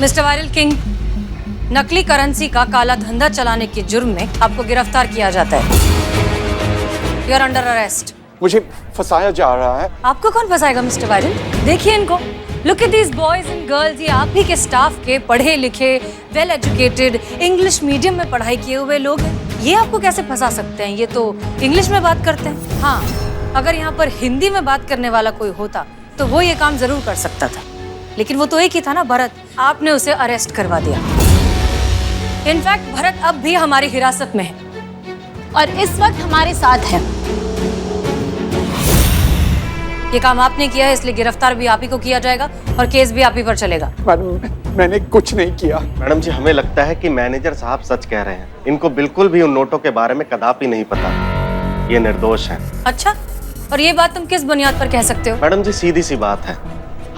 Mister viral king, नकली currency का काला धंधा चलाने के जुर्म में आपको गिरफ्तार किया जाता है। You are under arrest. मुझे फंसाया जा रहा है। आपको कौन फंसाएगा मिस्टर वायरल? देखिए इनको, look at these boys and girls. ये आप ही के स्टाफ के पढ़े लिखे, वेल एजुकेटेड, इंग्लिश मीडियम में पढ़ाई किए हुए लोग हैं। ये आपको कैसे फंसा सकते हैं? ये तो इंग्लिश में बात करते हैं। हाँ, अगर यहाँ पर हिंदी में बात करने वाला कोई होता तो वो ये काम जरूर कर सकता था, लेकिन वो तो एक ही था ना, भरत। आपने उसे अरेस्ट करवा दिया। इनफैक्ट भरत अब भी हमारी हिरासत में है और इस वक्त हमारे साथ है। ये काम आपने किया है, इसलिए गिरफ्तार भी आप ही को किया जाएगा और केस भी आप ही पर चलेगा। मैडम, मैंने कुछ नहीं किया। मैडम जी, हमें लगता है कि मैनेजर साहब सच कह रहे हैं। इनको बिल्कुल भी उन नोटों के बारे में कदापि नहीं पता। ये निर्दोष हैं। अच्छा, और ये बात तुम किस बुनियाद पर कह सकते हो? मैडम जी, सीधी सी बात है।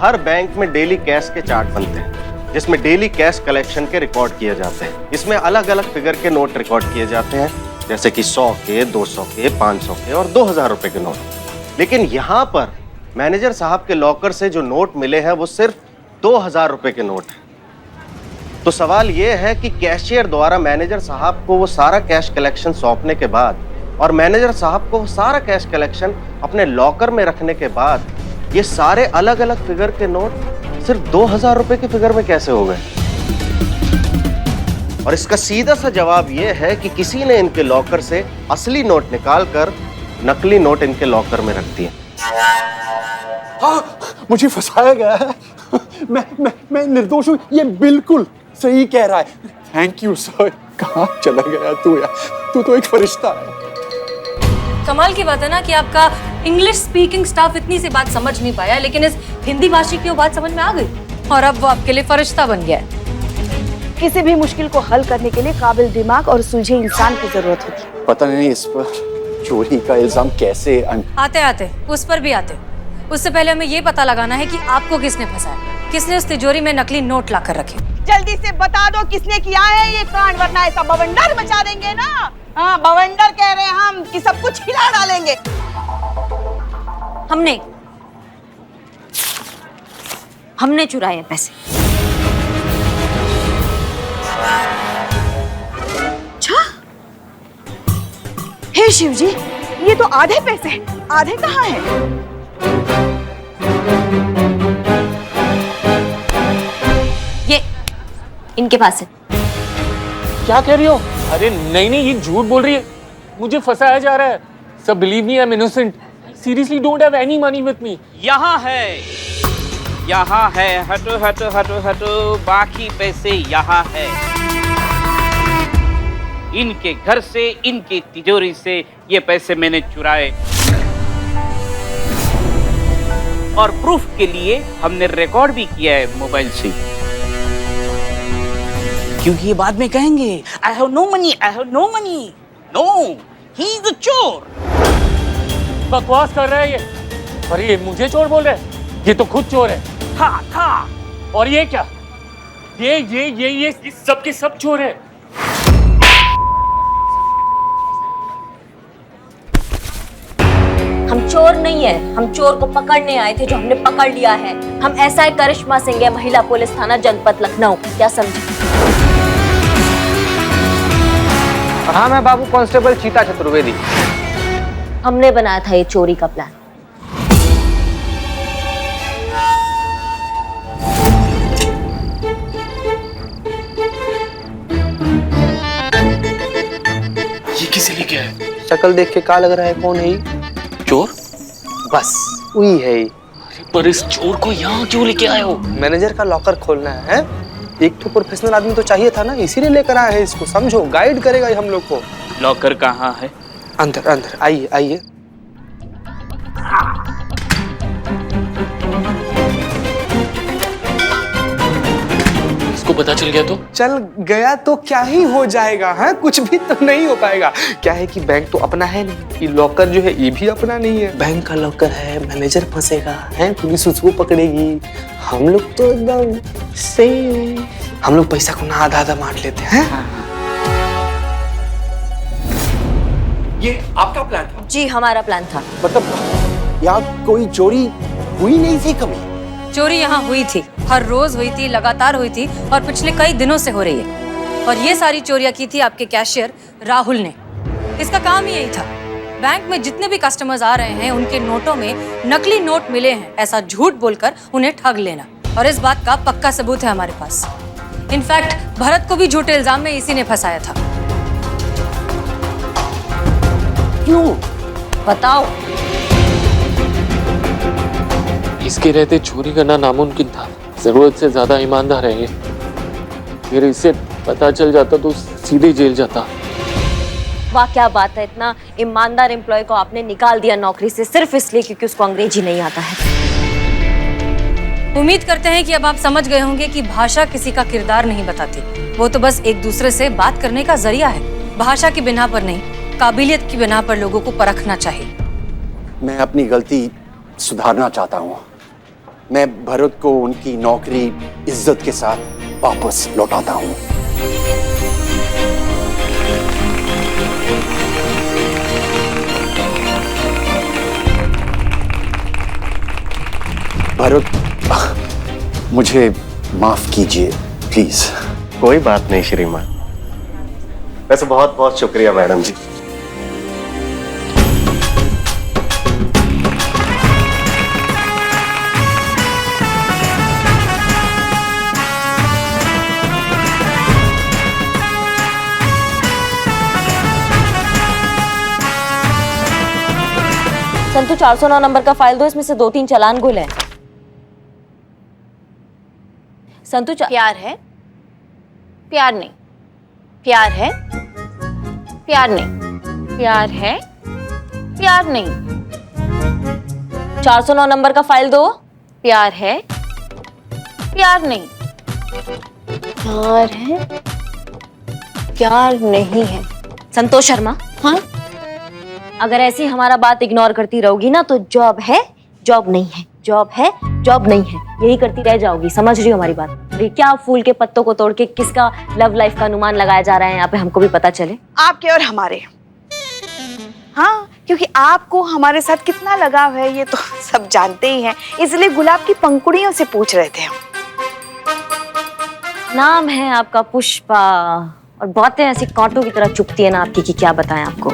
हर बैंक में डेली कैश के चार्ट बनते हैं, जिसमें डेली कैश कलेक्शन के रिकॉर्ड किए जाते हैं। इसमें अलग अलग फिगर के नोट रिकॉर्ड किए जाते हैं, जैसे कि 100 के, 200 के, 500 के और 2000 रुपए के नोट। लेकिन यहाँ पर मैनेजर साहब के लॉकर से जो नोट मिले हैं वो सिर्फ 2000 रुपए के नोट हैं। तो सवाल ये है कि कैशियर द्वारा मैनेजर साहब को वो सारा कैश कलेक्शन सौंपने के बाद और मैनेजर साहब को वो सारा कैश कलेक्शन अपने लॉकर में रखने के बाद ये सारे अलग अलग फिगर के नोट सिर्फ 2000 रुपए के फिगर में कैसे हो गए? और इसका सीधा सा जवाब ये है कि किसी ने इनके लॉकर से असली नोट निकाल कर नकली नोट इनके लॉकर में रख दिए। हाँ, मुझे फंसाया गया है। मैं निर्दोष हूँ। ये बिल्कुल सही कह रहा है। Thank you sir. कहाँ चला गया तू यार? तू तो एक फरिश्ता है। कमाल की बात है ना कि आपका इंग्लिश स्पीकिंग स्टाफ इतनी सी बात समझ नहीं पाया, लेकिन इस हिंदी भाषी की वो बात समझ में आ गई और अब वो आपके लिए फरिश्ता बन गया है। किसी भी मुश्किल को हल करने के लिए काबिल दिमाग और सुलझे इंसान की जरूरत होती है। पता नहीं इस पर चोरी का इल्जाम कैसे आते आते उस पर भी आते। उससे पहले हमें ये पता लगाना है कि आपको किसने फंसाया, किसने उस तिजोरी में नकली नोट लाकर रखे। जल्दी से बता दो किसने किया है ये कांड, वरना ऐसा बवंडर मचा देंगे ना। हाँ, बवंडर कह रहे हैं हम कि सब कुछ हिला डालेंगे। हमने चुराए पैसे। अच्छा, हे शिव जी, ये तो आधे पैसे हैं। आधे कहाँ हैं? ये इनके पास है। क्या कह रही हो? अरे नहीं नहीं, ये झूठ बोल रही है। मुझे फंसाया जा रहा है। सब believe me, I am innocent. Seriously don't have any money with me. यहाँ है, यहाँ है। हटो हटो हटो हटो, बाकी पैसे यहाँ है। इनके घर से, इनकी तिजोरी से ये पैसे मैंने चुराए और प्रूफ के लिए हमने रिकॉर्ड भी किया है मोबाइल से, क्योंकि ये बाद में कहेंगे I have no money, I have no money. No, he is a चोर। बकवास कर रहा है ये। और ये मुझे चोर बोल रहा है? ये तो खुद चोर है। था। और ये क्या? ये सब के सब चोर है। हम चोर नहीं है, हम चोर को पकड़ने आए थे जो हमने पकड़ लिया है। हम एसआई करिश्मा सिंह है, महिला पुलिस थाना जनपद लखनऊ। क्या समझे? हाँ, मैं बाबू कांस्टेबल चीता चतुर्वेदी। हमने बनाया था ये चोरी का प्लान। ये किसे लेके आए? शक्ल देख के क्या लग रहा है? कौन है ये? चोर? बस वही है ये। पर इस चोर को यहाँ क्यों लेके आए हो? मैनेजर का लॉकर खोलना है। एक तो प्रोफेशनल आदमी तो चाहिए था ना, इसीलिए लेकर आए हैं इसको। समझो, गाइड करेगा ये हम लोग को। लॉकर कहाँ है? अंदर अंदर आइए आइए। इसको पता चल गया तो? चल गया तो क्या ही हो जाएगा? हाँ, कुछ भी तो नहीं हो पाएगा। क्या है कि बैंक तो अपना है नहीं, ये लॉकर जो है ये भी अपना नहीं है। बैंक का लॉकर है, मैनेजर फंसेगा है, पुलिस उसको पकड़ेगी। हम लोग तो एकदम सही। हम लोग पैसा को ना आधा आधा बांट लेते हैं। ये आपका प्लान था? जी, हमारा प्लान था। मतलब यहाँ कोई चोरी हुई नहीं थी कभी? चोरी यहाँ हुई थी, हर रोज हुई थी, लगातार हुई थी और पिछले कई दिनों से हो रही है। और ये सारी चोरियां की थी आपके कैशियर राहुल ने। इसका काम ही यही था, बैंक में जितने भी कस्टमर्स आ रहे हैं उनके नोटों में नकली नोट मिले हैं ऐसा झूठ बोलकर उन्हें ठग लेना। और इस बात का पक्का सबूत है हमारे पास। इनफैक्ट भरत को भी झूठे इल्जाम में इसी ने फंसाया था। क्यों? बताओ। इसके रहते चोरी करना नामुमकिन था। जरूरत से ज्यादा ईमानदार है ये। फिर इसे पता चल जाता तो सीधे जेल जाता। वाह क्या बात है, इतना ईमानदार एम्प्लॉय को आपने निकाल दिया नौकरी से सिर्फ इसलिए क्योंकि उसको अंग्रेजी नहीं आता है। उम्मीद करते हैं कि अब आप समझ गए होंगे कि भाषा किसी का किरदार नहीं बताती, वो तो बस एक दूसरे से बात करने का जरिया है। भाषा की बिना पर नहीं, काबिलियत की बिना पर लोगों को परखना चाहिए। मैं अपनी गलती सुधारना चाहता हूँ। मैं भरत को उनकी नौकरी इज्जत के साथ वापस लौटाता हूँ। भरत, मुझे माफ कीजिए प्लीज। कोई बात नहीं श्रीमान। वैसे बहुत बहुत शुक्रिया मैडम जी। संतू 409 नंबर का फाइल दो, इसमें से 2-3 चालान गुल है। संतू प्यार है, प्यार नहीं, प्यार है, प्यार नहीं, प्यार है, प्यार नहीं। 409 नंबर का फाइल दो। प्यार है, प्यार नहीं, प्यार है, प्यार नहीं है। संतोष शर्मा, हाँ, अगर ऐसी हमारा बात इग्नोर करती रहोगी ना तो जॉब है, जॉब नहीं है, जॉब है, जॉब नहीं है, यही करती रह जाओगी। समझ रही हो हमारी बात? अरे क्या फूल के पत्तों को तोड़ के किसका लव लाइफ का अनुमान लगाया जा रहा है यहाँ पे, हमको भी पता चले। आपके और हमारे। हाँ, क्योंकि आपको हमारे साथ कितना लगाव है ये तो सब जानते ही हैं, इसलिए गुलाब की पंखुड़ियों से पूछ रहे थे हम। नाम है आपका पुष्पा और बातें ऐसी कांटों की तरह चुभती है ना आपकी कि क्या बताएं आपको।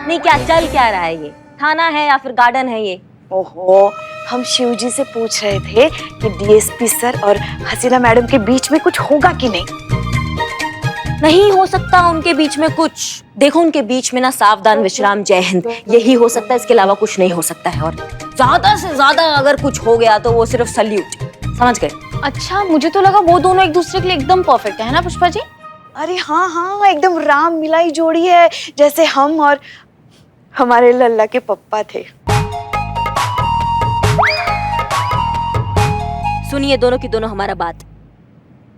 नहीं, क्या चल क्या रहा है ये? थाना है या फिर गार्डन है ये? ओहो, हम शिवजी से पूछ रहे थे कि डीएसपी सर और हसीना मैडम के बीच में कुछ होगा कि नहीं। नहीं हो सकता उनके बीच में कुछ। देखो उनके बीच में ना सावधान विश्राम जय हिंद यही हो सकता है, इसके अलावा कुछ नहीं हो सकता है। और ज्यादा से ज्यादा अगर कुछ हो गया तो वो सिर्फ सल्यूट। समझ गए? अच्छा, मुझे तो लगा वो दोनों एक दूसरे के लिए एकदम परफेक्ट है ना पुष्पा जी? अरे हाँ हाँ, एकदम राम मिलाई जोड़ी है, जैसे हम और हमारे लल्ला के पप्पा थे। सुनिए दोनों की दोनों हमारा बात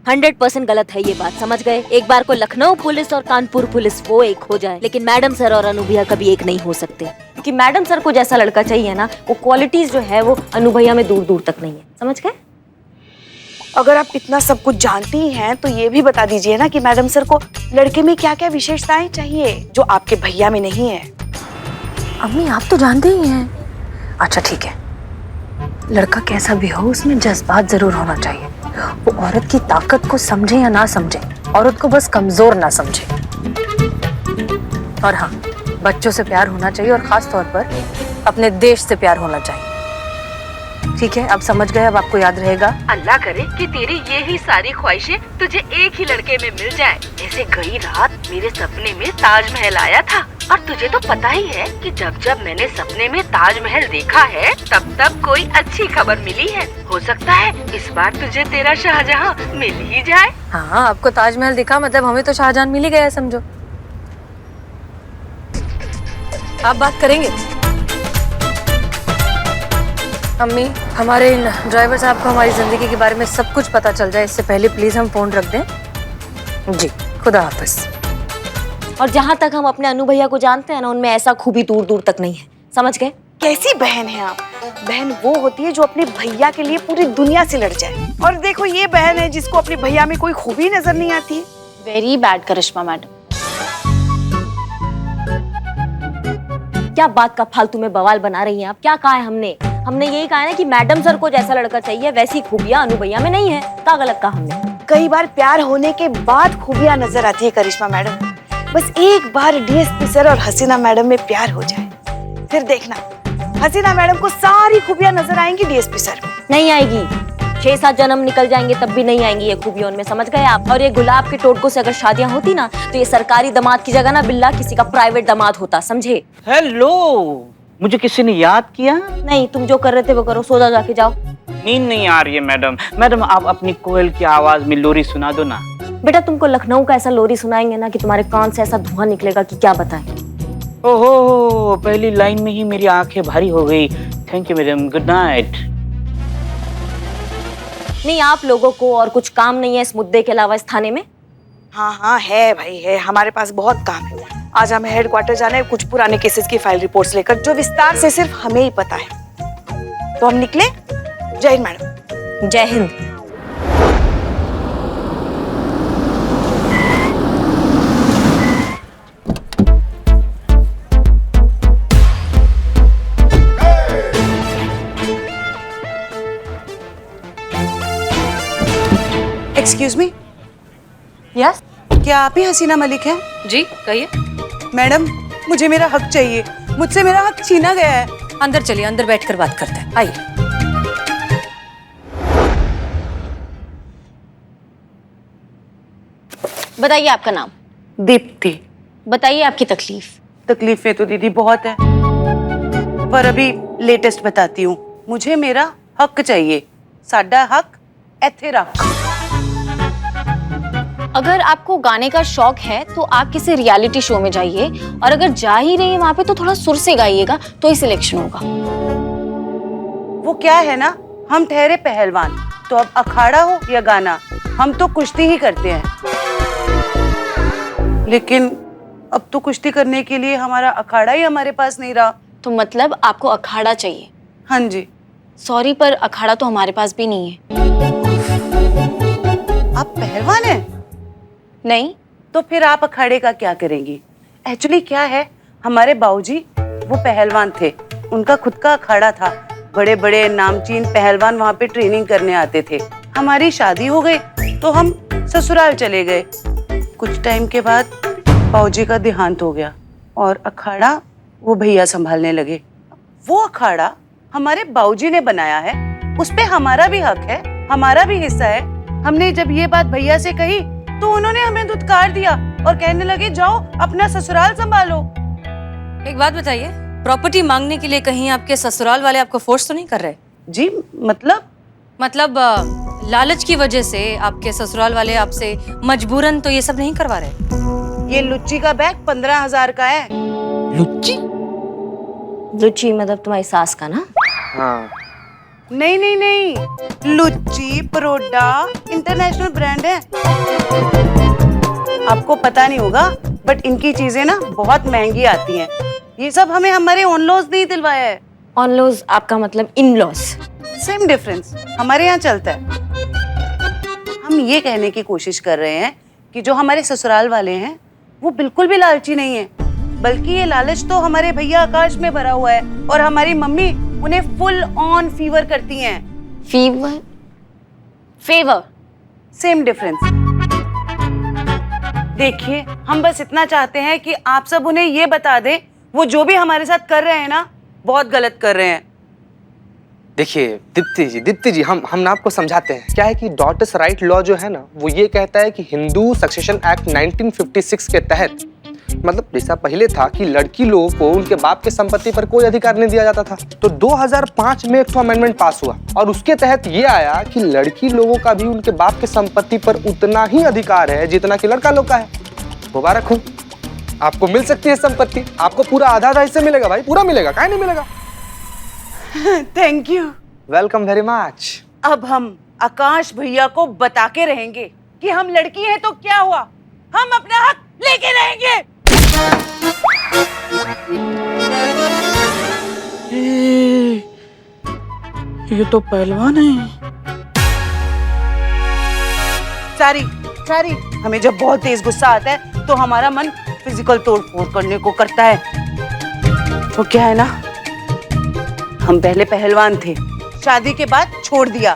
100% गलत है ये बात, समझ गए? एक बार को लखनऊ पुलिस और कानपुर पुलिस वो एक हो जाए, लेकिन मैडम सर और अनु भैया कभी एक नहीं हो सकते, क्योंकि मैडम सर को जैसा लड़का चाहिए ना, वो क्वालिटीज जो है वो अनु भैया में दूर दूर तक नहीं है। समझ गए? अगर आप इतना सब कुछ जानती हैं तो ये भी बता दीजिए ना कि मैडम सर को लड़के में क्या क्या विशेषताएं चाहिए जो आपके भैया में नहीं है। अम्मी आप तो जानते ही हैं। अच्छा ठीक है, लड़का कैसा भी हो उसमें जज्बात जरूर होना चाहिए। वो औरत की ताकत को समझे या ना समझे, औरत को बस कमजोर ना समझे। और हाँ, बच्चों से प्यार होना चाहिए और खास तौर पर अपने देश से प्यार होना चाहिए। ठीक है, अब समझ गए, अब आपको याद रहेगा। अल्लाह करे कि तेरी ये ही सारी ख्वाहिशें तुझे एक ही लड़के में मिल जाए। जैसे गई रात मेरे सपने में ताजमहल आया था, और तुझे तो पता ही है कि जब जब मैंने सपने में ताजमहल देखा है तब तब कोई अच्छी खबर मिली है। हो सकता है इस बार तुझे तेरा शाहजहां मिल ही जाए। हाँ, आपको ताजमहल दिखा मतलब हमें तो शाहजहां मिल ही गया समझो। आप बात करेंगे? अम्मी, हमारे इन ड्राइवर साहब को हमारी जिंदगी के बारे में सब कुछ पता चल जाए, इससे पहले प्लीज हम फोन रख दें। जी, खुदा हाफिज। और जहाँ तक हम अपने अनु भैया को जानते हैं ना, उनमें ऐसा खूबी दूर दूर तक नहीं है। समझ गए? कैसी बहन है आप? बहन वो होती है जो अपने भैया के लिए पूरी दुनिया से लड़ जाए, और देखो ये बहन है जिसको अपने भैया में कोई खूबी नजर नहीं आती है। वेरी बैड करिश्मा मैडम। क्या बात का फालतू में बवाल बना रही हैं आप? क्या कहा है हमने? हमने यही कहा है ना कि मैडम सर को जैसा लड़का चाहिए वैसी खूबियां अनु भैया में नहीं है। क्या गलत कहा हमने? कई बार प्यार होने के बाद खूबियां नजर आती है करिश्मा मैडम। बस एक बार डीएसपी सर और हसीना मैडम में प्यार हो जाए, फिर देखना हसीना मैडम को सारी खूबियां नजर आएंगी डीएसपी सर में। नहीं आएगी। 6-7 जन्म निकल जाएंगे तब भी नहीं आएंगी ये खूबियां उनमें, समझ गए आप? और ये गुलाब के टोटकों से अगर शादियां होती ना तो ये सरकारी दामाद की जगह ना बिल्ला किसी का प्राइवेट दामाद होता, समझे? हेलो, मुझे किसी ने याद किया? नहीं, तुम जो कर रहे थे वो करो, सो जाओ जाके जाओ। नींद नहीं आ रही है मैडम। मैडम आप अपनी कोयल की आवाज में लोरी सुना दो ना। बेटा तुमको लखनऊ का ऐसा लोरी सुनाएंगे ना कि तुम्हारे कान से ऐसा धुआं निकलेगा कि क्या बताएं। ओहो, पहली लाइन में ही मेरी आंखें भारी हो गई। Thank you madam, good night. नहीं, आप लोगों को और कुछ काम नहीं है इस मुद्दे के अलावा इस थाने में? हाँ हाँ है भाई है, हमारे पास बहुत काम है। आज हमें हेडक्वार्टर जाना है कुछ पुराने केसेस की फाइल रिपोर्ट्स लेकर, जो विस्तार से सिर्फ हमें ही पता है। तो हम निकले। जय हिंद मैडम। जय हिंद। एक्सक्यूज मी, यस क्या आप ही हसीना मलिक हैं? जी कहिए। मैडम मुझे मेरा हक चाहिए, मुझसे मेरा हक छीना गया है। अंदर चलिए, अंदर बैठकर बात करते हैं, आइए। बताइए आपका नाम। दीप्ति। बताइए आपकी तकलीफ। तकलीफें तो दीदी बहुत है, पर अभी लेटेस्ट बताती हूँ। मुझे मेरा हक चाहिए, साडा हक एथे रख। अगर आपको गाने का शौक है तो आप किसी रियलिटी शो में जाइए, और अगर जा ही रही है वहां पे तो थोड़ा सुर से गाइएगा तो ही सिलेक्शन होगा। वो क्या है ना, हम ठहरे पहलवान, तो अब अखाड़ा हो या गाना हम तो कुश्ती ही करते हैं। लेकिन अब तो कुश्ती करने के लिए हमारा अखाड़ा ही हमारे पास नहीं रहा। तो मतलब आपको अखाड़ा चाहिए? हाँ जी। सॉरी पर अखाड़ा तो हमारे पास भी नहीं है। आप पहलवान हैं? नहीं। तो फिर आप अखाड़े का क्या करेंगी? एक्चुअली क्या है, हमारे बाबूजी वो पहलवान थे, उनका खुद का अखाड़ा था। बड़े बड़े नामचीन पहलवान वहाँ पे ट्रेनिंग करने आते थे। हमारी शादी हो गई तो हम ससुराल चले गए। कुछ टाइम के बाद बाबूजी का देहांत हो गया और अखाड़ा वो भैया संभालने लगे। वो अखाड़ा हमारे बाबूजी ने बनाया है, उस पे हमारा भी हक है, हमारा भी हिस्सा है। हमने जब ये बात भैया से कही तो उन्होंने हमें धुतकार दिया और कहने लगे जाओ अपना ससुराल संभालो। एक बात बताइए, प्रॉपर्टी मांगने के लिए कहीं आपके ससुराल वाले आपको फोर्स तो नहीं कर रहे? जी मतलब लालच की वजह से आपके ससुराल वाले आपसे मजबूरन तो ये सब नहीं करवा रहे? ये लुच्ची का बैग 15,000 का है। लुच्ची? लुच्ची मतलब तुम्हारी सास का ना? हाँ। नहीं, लुच्ची परोडा इंटरनेशनल ब्रांड है। आपको पता नहीं होगा बट इनकी चीजें ना बहुत महंगी आती हैं। ये सब हमें हमारे ऑन लॉज नहीं दिलवाया है। ऑन लॉज आपका मतलब इन लॉज? सेम डिफरेंस हमारे यहाँ चलता है। हम ये कहने की कोशिश कर रहे हैं कि जो हमारे ससुराल वाले हैं वो बिल्कुल भी लालची नहीं है, बल्कि ये लालच तो हमारे भैया आकाश में भरा हुआ है और हमारी मम्मी उन्हें फुल ऑन फीवर करती हैं। फीवर? फेवर? Same difference. देखिए, हम बस इतना चाहते हैं कि आप सब उन्हें ये बता दें वो जो भी हमारे साथ कर रहे हैं ना बहुत गलत कर रहे हैं। देखिए दीप्ति जी हम ना आपको समझाते हैं। क्या है कि डॉटर्स राइट लॉ जो है ना वो ये कहता है कि हिंदू सक्सेशन एक्ट 1956 के तहत, मतलब जैसा पहले था कि लड़की लोगों को उनके बाप के संपत्ति पर कोई अधिकार नहीं दिया जाता था, तो 2005 में एक अमेंडमेंट पास हुआ और उसके तहत ये आया कि लड़की लोगों का भी उनके बाप के संपत्ति पर उतना ही अधिकार है जितना कि लड़का लोग का है। मुबारक हो, आपको मिल सकती है संपत्ति। आपको पूरा आधा हिस्सा मिलेगा भाई, पूरा मिलेगा, काहे नहीं मिलेगा। Thank you, welcome very much. अब हम आकाश भैया को बता के रहेंगे कि हम लड़की हैं तो क्या हुआ, हम अपना हक लेके रहेंगे। ये तो पहलवान है। सारी हमें जब बहुत तेज गुस्सा आता है तो हमारा मन फिजिकल तोड़ फोड़ करने को करता है। तो क्या है ना, हम पहले पहलवान थे, शादी के बाद छोड़ दिया।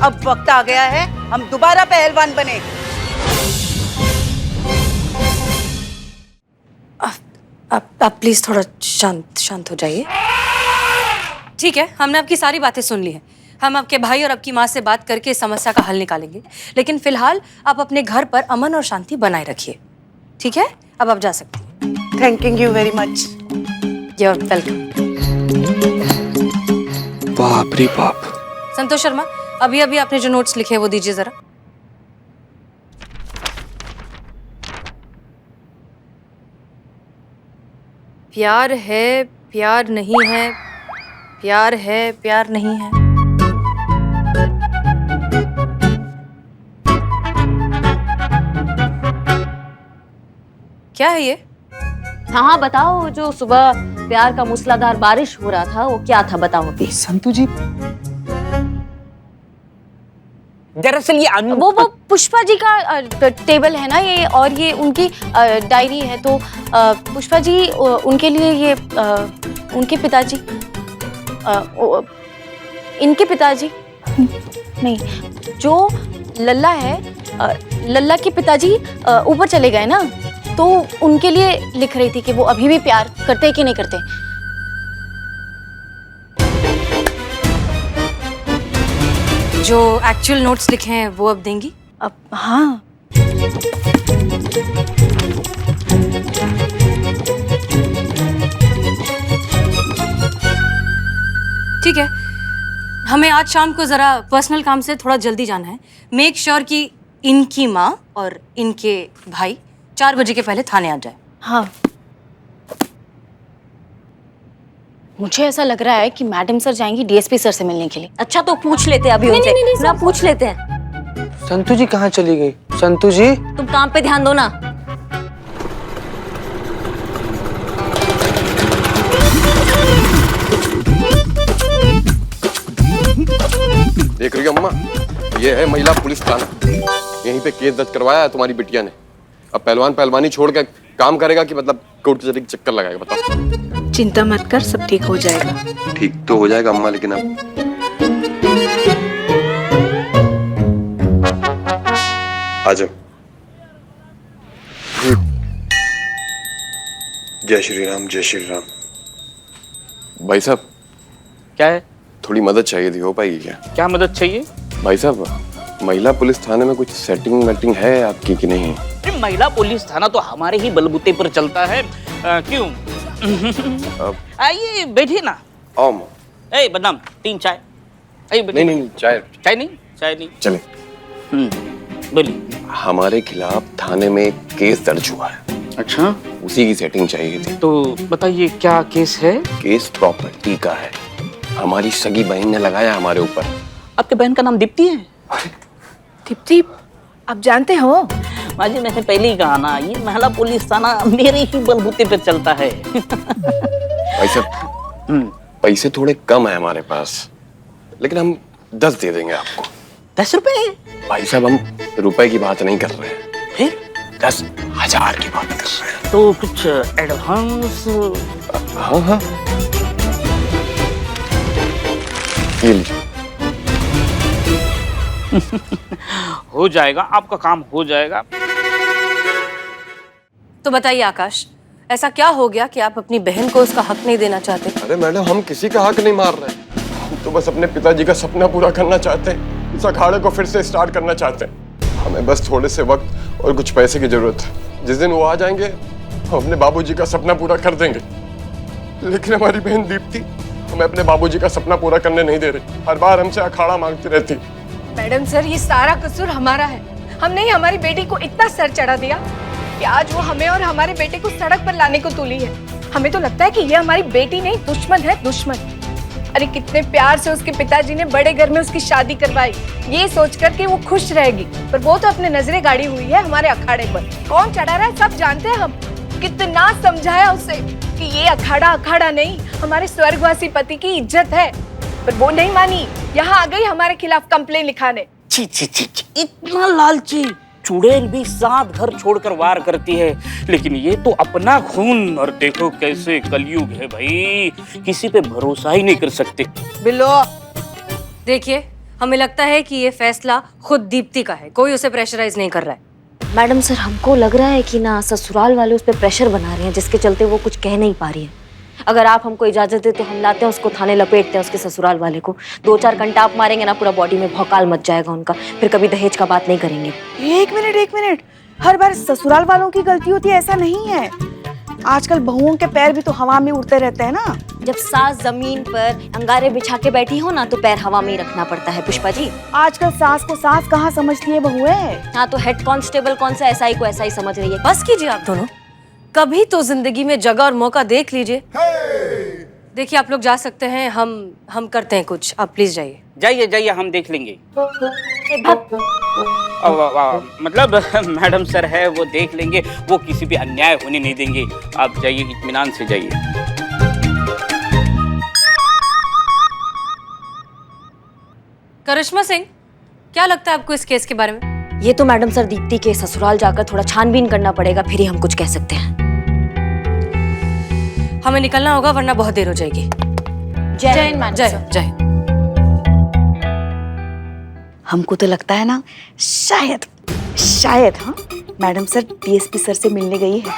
अब वक्त आ गया है हम दोबारा पहलवान बने। आप प्लीज थोड़ा शांत हो जाइए। ठीक है, हमने आपकी सारी बातें सुन ली हैं। हम आपके भाई और आपकी माँ से बात करके इस समस्या का हल निकालेंगे, लेकिन फिलहाल आप अपने घर पर अमन और शांति बनाए रखिए। ठीक है, अब आप जा सकते हैं। Thank you very much. You are welcome. बाप रे बाप। संतोष शर्मा, अभी अभी आपने जो नोट्स लिखे हैं वो दीजिए जरा। प्यार है, प्यार नहीं है, प्यार है, प्यार नहीं है। क्या है ये? हाँ बताओ, जो सुबह प्यार का मूसलाधार बारिश हो रहा था वो क्या था, बताओ अभी। संतू जी, दरअसल ये वो पुष्पा जी का टेबल है ना ये, और ये उनकी डायरी है। तो पुष्पा जी उनके लिए ये उनके पिताजी, इनके पिताजी नहीं, जो लल्ला है, लल्ला के पिताजी ऊपर चले गए ना, तो उनके लिए लिख रही थी कि वो अभी भी प्यार करते कि नहीं करते। जो एक्चुअल नोट्स लिखे हैं वो अब देंगी? अब हाँ, ठीक है। हमें आज शाम को जरा पर्सनल काम से थोड़ा जल्दी जाना है। मेक श्योर कि इनकी माँ और इनके भाई 4 बजे के पहले थाने आ जाए। हाँ, मुझे ऐसा लग रहा है कि मैडम सर जाएंगी डीएसपी सर से मिलने के लिए। अच्छा तो पूछ लेते हैं अभी उनसे। ना पूछ लेते हैं। संतू जी कहाँ चली गई? संतू जी, तुम काम पे ध्यान दो ना। देख रही हो अम्मा, ये है महिला पुलिस थाना। यहीं पे केस दर्ज करवाया है तुम्हारी बिटिया ने। अब पहलवान पहलवानी छोड़ के काम करेगा कि मतलब कोर्ट कचहरी के चक्कर लगाएगा? बताओ। चिंता मत कर, सब ठीक हो जाएगा। ठीक तो हो जाएगा अम्मा, लेकिन अब आ जाओ। जय श्री राम, जय श्री राम। भाई साहब, क्या है? थोड़ी मदद चाहिए थी, हो पाएगी क्या? क्या मदद चाहिए? भाई साहब, महिला पुलिस थाने में कुछ सेटिंग वेटिंग है आपकी कि नहीं? महिला पुलिस थाना तो हमारे ही बलबूते पर चलता है। क्यों? आइए बैठिए ना। ओम। ए बदनाम, 3 चाय। नहीं, चाय चाय नहीं। चले। बोलिए। हमारे खिलाफ थाने में एक केस दर्ज हुआ है। अच्छा, उसी की सेटिंग चाहिए थी। तो बताइए क्या केस है? केस प्रॉपर्टी का है। हमारी सगी बहन ने लगाया हमारे ऊपर। आपके बहन का नाम दीप्ति है? दीप्ति, आप जानते हो? माँ जी, मैंने पहले ही कहा ना, ये महिला पुलिस थाना मेरे ही बलबूते पर चलता है। भाई साहब, पैसे थोड़े कम है हमारे पास, लेकिन हम 10 दे देंगे आपको। 10 रुपए? भाई साहब, हम रुपए की बात नहीं कर रहे हैं। फिर 10,000 की बात कर रहे हैं। तो कुछ एडवांस? हाँ, ये लीजिए। हो जाएगा, आपका काम हो जाएगा। तो बताइए आकाश, ऐसा क्या हो गया कि आप अपनी बहन को उसका हक नहीं देना चाहते? अरे मैडम, हम किसी का हक नहीं मार रहे, हम तो बस अपने पिताजी का सपना पूरा करना चाहते हैं। इस अखाड़े को फिर से स्टार्ट करना चाहते हैं। हमें बस थोड़े से वक्त और कुछ पैसे की जरूरत है। जिस दिन वो आ जाएंगे, हम अपने बाबूजी का सपना पूरा कर देंगे। लेकिन हमारी बहन दीप्ति हमें अपने बाबूजी का सपना पूरा करने नहीं दे रही। हर बार हमसे अखाड़ा मांगती रहती। मैडम सर, ये सारा कसूर हमारा है। हमने ही हमारी बेटी को इतना सर चढ़ा दिया कि आज वो हमें और हमारे बेटे को सड़क पर लाने को तुली है। हमें तो लगता है कि ये हमारी बेटी नहीं, दुश्मन है, दुश्मन। अरे कितने प्यार से उसके पिताजी ने बड़े घर में उसकी शादी करवाई, ये सोचकर कि वो खुश रहेगी, पर वो तो अपने नजरें गाड़ी हुई है हमारे अखाड़े पर। कौन चढ़ा रहा है सब जानते हैं हम। कितना समझाया उसे कि ये अखाड़ा अखाड़ा नहीं, हमारे स्वर्गवासी पति की इज्जत है, पर वो नहीं मानी। यहाँ आ गई हमारे खिलाफ कंप्लेन लिखाने। छी छी छी, इतना लालची, चुड़ैल भी 7 घर छोड़कर वार करती है, लेकिन ये तो अपना खून। और देखो कैसे कलयुग है भाई, किसी पे भरोसा ही नहीं कर सकते। बिल्लो, देखिए हमें लगता है कि ये फैसला खुद दीप्ति का है, कोई उसे प्रेशराइज नहीं कर रहा है। मैडम सर, हमको लग रहा है कि ना ससुराल वाले उस पर प्रेशर बना रहे हैं, जिसके चलते वो कुछ कह नहीं पा रही है। अगर आप हमको इजाजत दे तो हम लाते हैं उसको थाने, लपेटते हैं उसके ससुराल वाले को। 2-4 घंटा आप मारेंगे ना, पूरा बॉडी में भौकाल मच जाएगा उनका, फिर कभी दहेज का बात नहीं करेंगे। एक मिनट, हर बार ससुराल वालों की गलती होती है ऐसा नहीं है। आजकल बहुओं के पैर भी तो हवा में उड़ते रहते हैं ना। जब सास जमीन पर अंगारे बिछा के बैठी हो ना, तो पैर हवा में ही रखना पड़ता है पुष्पा जी। आजकल सास को सास कहाँ समझती है बहुएं। हाँ, तो हेड कांस्टेबल कौन सा एसआई को ऐसा ही समझ रही है। बस कीजिए आप दोनों, कभी तो जिंदगी में जगह और मौका देख लीजिए। देखिए आप लोग जा सकते हैं, हम करते हैं कुछ, आप प्लीज जाइए। जाइए, हम देख लेंगे। मतलब मैडम सर है, वो देख लेंगे, वो किसी भी अन्याय होने नहीं देंगे। आप जाइए, इत्मीनान से जाइए। करिश्मा सिंह, क्या लगता है आपको इस केस के बारे में? ये तो मैडम सर दीप्ति के ससुराल जाकर थोड़ा छानबीन करना पड़ेगा, फिर ही हम कुछ कह सकते हैं। हमें निकलना होगा वरना बहुत देर हो जाएगी। जय हिंद मैडम सर। जय। हमको तो लगता है ना, शायद हाँ, मैडम सर डीएसपी सर से मिलने गई है।